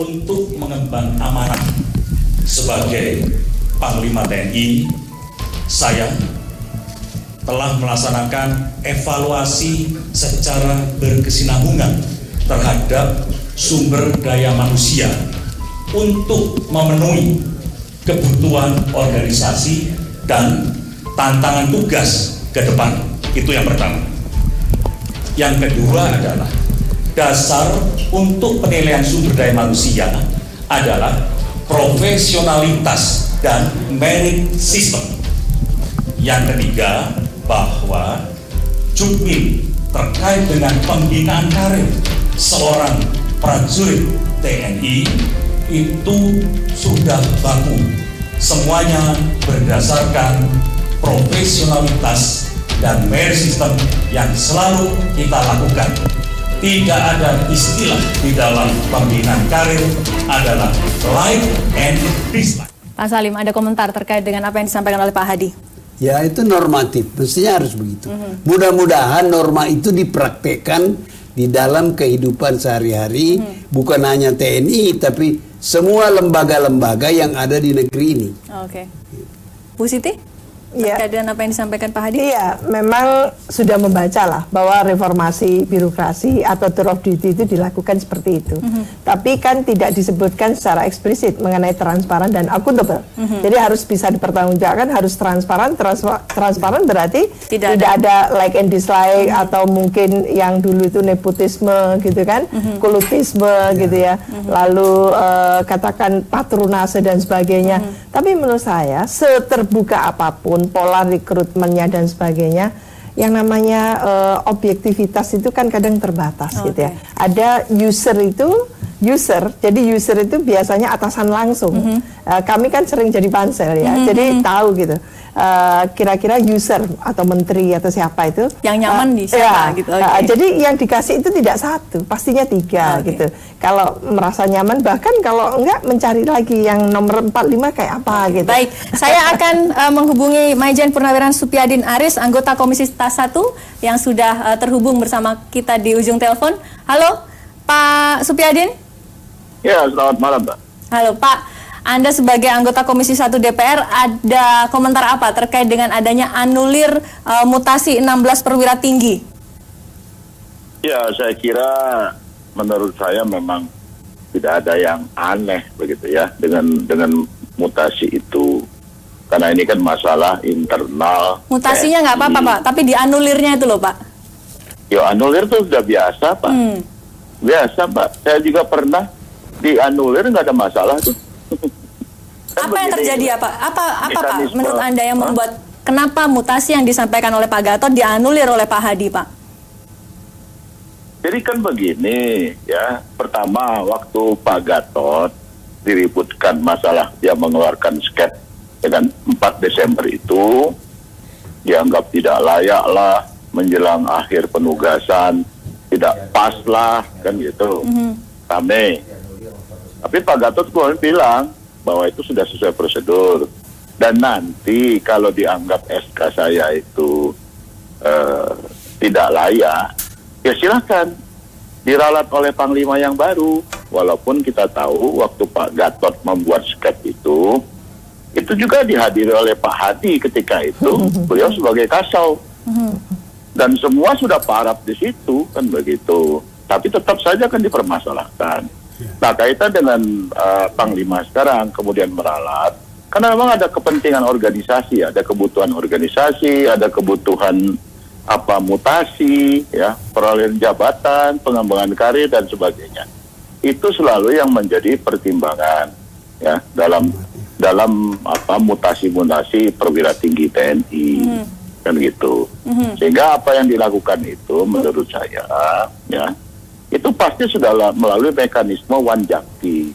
untuk mengemban amanah sebagai Panglima TNI, saya telah melaksanakan evaluasi secara berkesinambungan terhadap sumber daya manusia untuk memenuhi kebutuhan organisasi dan tantangan tugas ke depan. Itu yang pertama. Yang kedua adalah dasar untuk penilaian sumber daya manusia adalah profesionalitas dan merit system. Yang ketiga, bahwa jukmil terkait dengan pembinaan karir seorang prajurit TNI itu sudah baku. Semuanya berdasarkan profesionalitas dan merit system yang selalu kita lakukan. Tidak ada istilah di dalam pembinaan karir adalah like and dislike. Pak Salim, ada komentar terkait dengan apa yang disampaikan oleh Pak Hadi? Ya, itu normatif, mestinya harus begitu. Mudah-mudahan norma itu dipraktekkan di dalam kehidupan sehari-hari, bukan hanya TNI, tapi semua lembaga-lembaga yang ada di negeri ini. Oke. Bu Siti? Ya. Terkait dengan apa yang disampaikan Pak Hadi? Iya, memang sudah membaca lah bahwa reformasi birokrasi atau tour of duty itu dilakukan seperti itu. Tapi kan tidak disebutkan secara eksplisit mengenai transparan dan akuntabel. Jadi harus bisa dipertanggungjawabkan, harus transparan. Transparan berarti tidak ada like and dislike atau mungkin yang dulu itu nepotisme gitu kan, kulutisme gitu ya. Lalu katakan patronase dan sebagainya. Tapi menurut saya seterbuka apapun pola rekrutmennya dan sebagainya, yang namanya objektivitas itu kan kadang terbatas gitu ya. Ada user, jadi user itu biasanya atasan langsung. Kami kan sering jadi pansel ya, jadi tahu gitu. Kira-kira user atau menteri atau siapa itu yang nyaman di siapa gitu. Jadi yang dikasih itu tidak satu, pastinya 3 gitu. Kalau merasa nyaman, bahkan kalau enggak mencari lagi yang nomor 45 kayak apa gitu. Baik, saya akan menghubungi Maijen Purnawirawan Supyadin Aris, anggota Komisi Tas 1 yang sudah terhubung bersama kita di ujung telepon. Halo, Pak Supyadin? Ya, selamat malam, Pak. Halo, Pak. Anda sebagai anggota Komisi 1 DPR ada komentar apa terkait dengan adanya anulir mutasi 16 perwira tinggi? Ya, saya kira menurut saya memang tidak ada yang aneh begitu ya dengan mutasi itu. Karena ini kan masalah internal. Mutasinya nggak apa-apa, Pak, tapi dianulirnya itu loh, Pak. Ya, anulir itu sudah biasa, Pak. Biasa, Pak. Saya juga pernah dianulir, nggak ada masalah tuh. Apa yang terjadi apa Pak menurut Anda yang membuat kenapa mutasi yang disampaikan oleh Pak Gatot dianulir oleh Pak Hadi, Pak? Jadi kan begini ya, pertama waktu Pak Gatot diributkan masalah dia mengeluarkan sket dengan 4 Desember itu dianggap tidak layak lah menjelang akhir penugasan, tidak pas lah kan gitu. Rame. Tapi Pak Gatot kemudian bilang bahwa itu sudah sesuai prosedur. Dan nanti kalau dianggap SK saya itu tidak layak, ya silakan diralat oleh Panglima yang baru. Walaupun kita tahu waktu Pak Gatot membuat sket itu juga dihadiri oleh Pak Hadi ketika itu, beliau sebagai kasau. Dan semua sudah paraf di situ, kan begitu. Tapi tetap saja kan dipermasalahkan. Nah, kaitan dengan Panglima sekarang kemudian meralat, karena memang ada kepentingan organisasi, ada kebutuhan organisasi, ada kebutuhan mutasi, ya, perolehan jabatan, pengembangan karir dan sebagainya. Itu selalu yang menjadi pertimbangan, ya, dalam mutasi perwira tinggi TNI, kan gitu. Sehingga apa yang dilakukan itu menurut saya, ya, itu pasti sudah melalui mekanisme Wanjakti.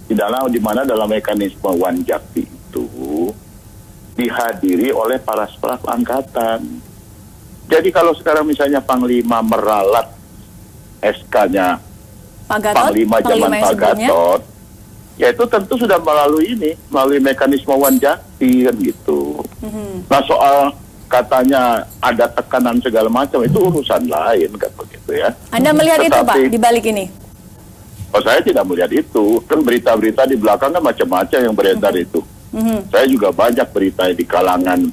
Di mana dalam mekanisme Wanjakti itu dihadiri oleh para staf angkatan. Jadi kalau sekarang misalnya Panglima meralat SK-nya Panglima zaman Pak Gatot, ya itu tentu sudah melalui mekanisme Wanjakti kan gitu. Nah, soal katanya ada tekanan segala macam itu urusan lain kan begitu ya. Anda melihat itu Pak di balik ini? Oh, saya tidak melihat itu. Kan berita-berita di belakang kan macam-macam yang beredar itu. Saya juga banyak berita di kalangan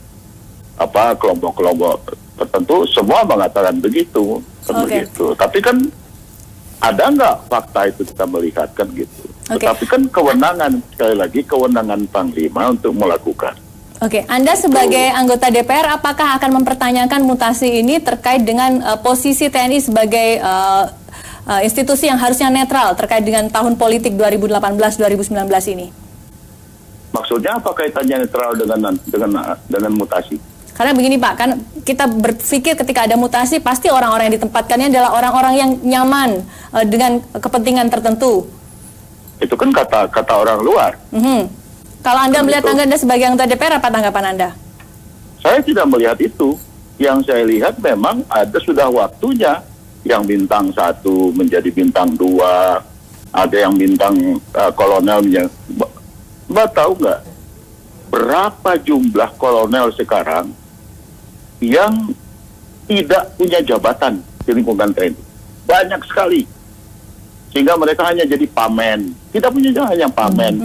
kelompok-kelompok tertentu, semua mengatakan begitu. Begitu. Tapi kan ada nggak fakta itu kita melihat kan gitu. Tetapi kan kewenangan, sekali lagi kewenangan Panglima untuk melakukan. Oke, Anda sebagai anggota DPR, apakah akan mempertanyakan mutasi ini terkait dengan posisi TNI sebagai institusi yang harusnya netral terkait dengan tahun politik 2018-2019 ini? Maksudnya apa kaitannya netral dengan mutasi? Karena begini Pak, kan kita berpikir ketika ada mutasi pasti orang-orang yang ditempatkannya adalah orang-orang yang nyaman dengan kepentingan tertentu. Itu kan kata orang luar. Kalau Anda melihat Anda sebagai anggota DPR, apa tanggapan Anda? Saya tidak melihat itu. Yang saya lihat memang ada sudah waktunya yang bintang 1 menjadi bintang 2, ada yang bintang kolonel. Mbak tahu nggak berapa jumlah kolonel sekarang yang tidak punya jabatan di lingkungan TNI? Banyak sekali. Sehingga mereka hanya jadi pamen. Tidak punya hanya pamen.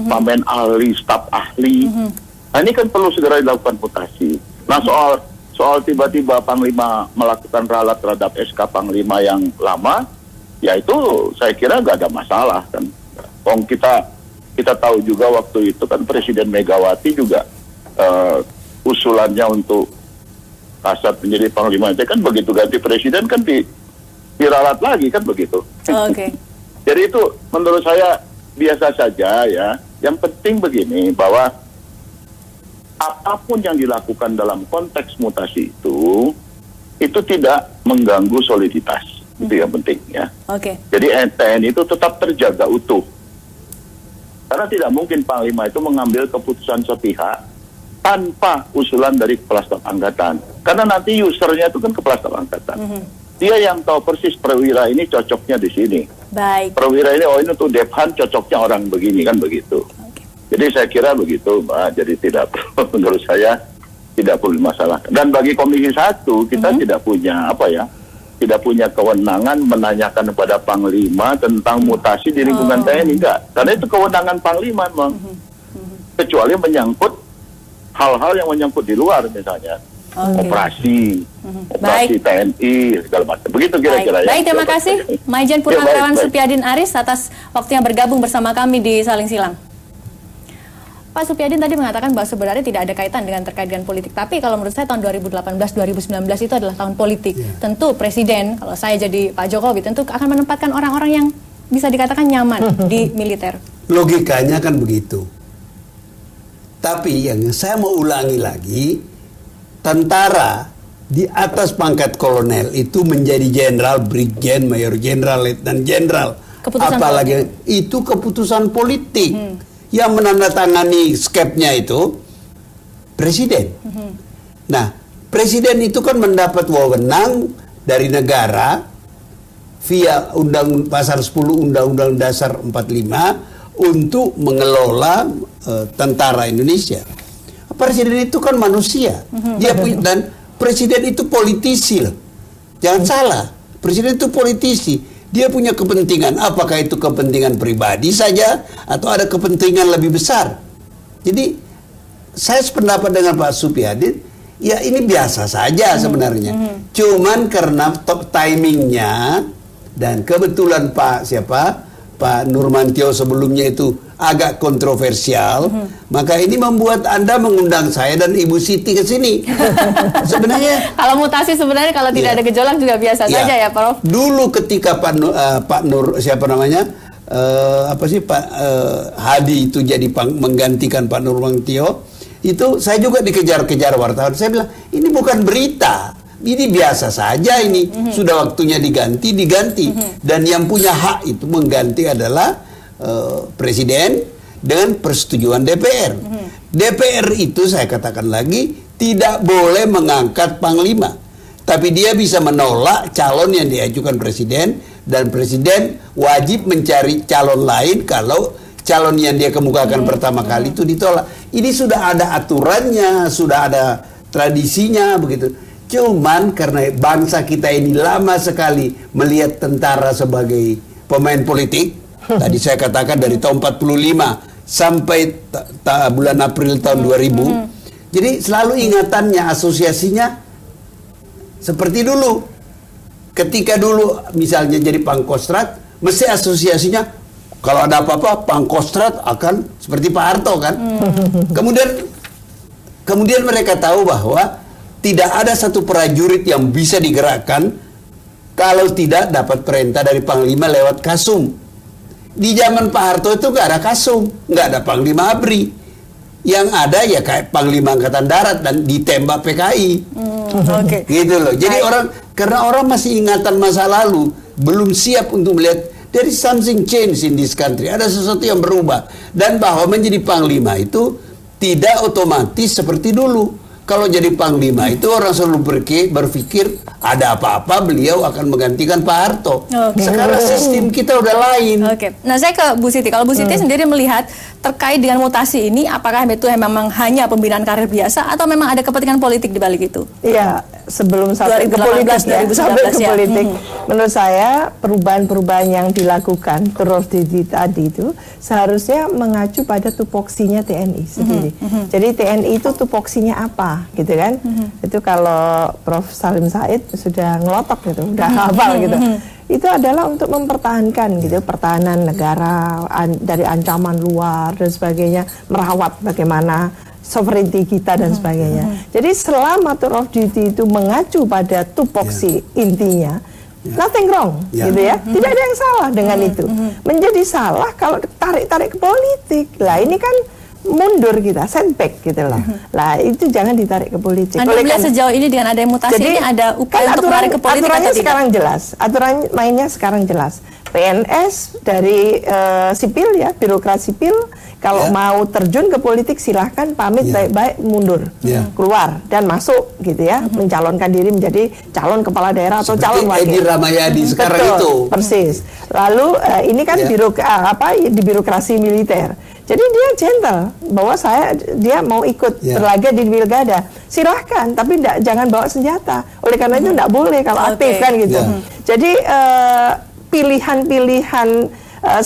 Pamen ahli, staf ahli. Nah, ini kan perlu segera dilakukan mutasi. Nah, soal tiba-tiba Panglima melakukan ralat terhadap SK Panglima yang lama, ya itu saya kira nggak ada masalah kan. Kita tahu juga waktu itu kan Presiden Megawati juga usulannya untuk Kasat menjadi Panglima itu kan begitu ganti presiden kan diralat lagi kan begitu. Oke. Jadi itu menurut saya biasa saja ya. Yang penting begini, bahwa apapun yang dilakukan dalam konteks mutasi itu tidak mengganggu soliditas. Itu yang penting ya. Oke. Jadi TNI itu tetap terjaga utuh. Karena tidak mungkin Panglima itu mengambil keputusan sepihak tanpa usulan dari Kepala Staf Angkatan. Karena nanti usernya itu kan Kepala Staf Angkatan. Dia yang tahu persis perwira ini cocoknya di sini. Baik. Perwira ini, ini untuk Dephan cocoknya orang begini kan begitu. Jadi saya kira begitu, Mbak. Jadi tidak perlu, menurut saya tidak perlu masalah. Dan bagi Komisi 1 kita tidak punya tidak punya kewenangan menanyakan kepada Panglima tentang mutasi di lingkungan TNI, enggak. Karena itu kewenangan Panglima memang. Kecuali menyangkut hal-hal yang menyangkut di luar misalnya. Operasi TNI segala macam. Begitu kira-kira ya. Baik, terima kasih Maijen Purnawirawan Supyadin Aris atas waktunya bergabung bersama kami di Saling Silang. Pak Supyadin tadi mengatakan bahwa sebenarnya tidak ada kaitan terkait dengan politik. Tapi kalau menurut saya tahun 2018-2019 itu adalah tahun politik. Tentu Presiden, kalau saya jadi Pak Jokowi, tentu akan menempatkan orang-orang yang bisa dikatakan nyaman di militer. Logikanya kan begitu. Tapi yang saya mau ulangi lagi, tentara di atas pangkat kolonel itu menjadi jenderal, brigjen, mayor jenderal, letnan jenderal. Apalagi politik. Itu keputusan politik. Yang menandatangani skepnya itu presiden. Nah, presiden itu kan mendapat wewenang dari negara via pasal 10 Undang-Undang Dasar 45 untuk mengelola tentara Indonesia. Presiden itu kan manusia. Dia dan presiden itu politisi loh. Jangan salah. Presiden itu politisi. Dia punya kepentingan. Apakah itu kepentingan pribadi saja atau ada kepentingan lebih besar? Jadi saya sependapat dengan Pak Supyadin, ya ini biasa saja sebenarnya. Cuman karena timingnya dan kebetulan Pak Nurmantio sebelumnya itu agak kontroversial, maka ini membuat Anda mengundang saya dan Ibu Siti ke sini. Sebenarnya kalau mutasi sebenarnya kalau tidak ada gejolak juga biasa saja ya, Prof. Dulu ketika Pak Hadi itu jadi menggantikan Pak Nurmantio, itu saya juga dikejar-kejar wartawan. Saya bilang, ini bukan berita. Ini biasa saja ini. Sudah waktunya diganti. Dan yang punya hak itu mengganti adalah presiden dengan persetujuan DPR. DPR itu saya katakan lagi tidak boleh mengangkat panglima, tapi dia bisa menolak calon yang diajukan presiden, dan presiden wajib mencari calon lain kalau calon yang dia kemukakan pertama kali itu ditolak. Ini sudah ada aturannya, sudah ada tradisinya begitu. Cuman karena bangsa kita ini lama sekali melihat tentara sebagai pemain politik, Tadi saya katakan dari tahun 45 sampai bulan April tahun 2000. Jadi selalu ingatannya, asosiasinya seperti dulu. Ketika dulu misalnya jadi Pangkostrat, mesti asosiasinya kalau ada apa-apa Pangkostrat akan seperti Pak Harto kan. Kemudian mereka tahu bahwa tidak ada satu prajurit yang bisa digerakkan kalau tidak dapat perintah dari Panglima lewat Kasum. Di zaman Pak Harto itu nggak ada Kasum, nggak ada Panglima ABRI. Yang ada ya kayak Panglima Angkatan Darat dan ditembak PKI. Oke. Gitu loh. Jadi karena orang masih ingatan masa lalu, belum siap untuk melihat there is something change in this country. Ada sesuatu yang berubah, dan bahwa menjadi Panglima itu tidak otomatis seperti dulu. Kalau jadi Panglima itu orang selalu berpikir ada apa-apa beliau akan menggantikan Pak Harto. Sekarang sistem kita udah lain. Oke. Nah, saya ke Bu Siti. Kalau Bu Siti sendiri melihat terkait dengan mutasi ini, apakah itu memang hanya pembinaan karir biasa atau memang ada kepentingan politik di balik itu? Iya, sebelum sampai ke politik, sampai ke politik, menurut saya perubahan-perubahan yang dilakukan terus tadi itu seharusnya mengacu pada tupoksinya TNI sendiri. Jadi TNI itu tupoksinya apa, gitu kan? Itu kalau Prof. Salim Said sudah ngelotok gitu, udah hafal gitu. Itu adalah untuk mempertahankan gitu pertahanan negara dari ancaman luar dan sebagainya, merawat bagaimana sovereignty kita dan sebagainya. Jadi selama tour of duty itu mengacu pada tupoksi intinya, nothing wrong, gitu ya. Tidak ada yang salah dengan itu. Menjadi salah kalau tarik-tarik ke politik. Lah ini kan mundur kita, setback gitu loh. Lah itu jangan ditarik ke politik. Anda melihat sejauh ini dengan ada mutasi ini ada upaya untuk menarik ke politik aturannya atau tidak? Sekarang jelas, aturan mainnya sekarang jelas. PNS dari sipil ya, birokrat sipil kalau mau terjun ke politik silahkan pamit baik-baik mundur, keluar dan masuk gitu ya, mencalonkan diri menjadi calon kepala daerah atau calon wakil. Edi Ramayadi sekarang itu. Persis. Lalu ini kan di birokrasi militer. Jadi dia gentle bahwa dia mau ikut berlaga di pilkada. Silahkan, tapi jangan bawa senjata. Oleh karena itu tidak boleh kalau aktif kan gitu. Jadi pilihan-pilihan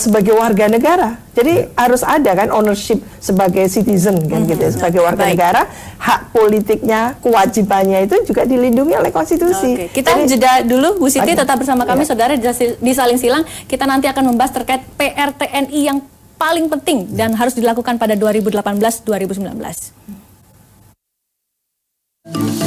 sebagai warga negara. Jadi harus ada kan ownership sebagai citizen kan gitu, sebagai warga negara, hak politiknya, kewajibannya itu juga dilindungi oleh konstitusi. Kita jeda dulu, Bu Siti tetap bersama kami, saudara di Saling Silang. Kita nanti akan membahas terkait PR TNI yang paling penting dan harus dilakukan pada 2018-2019.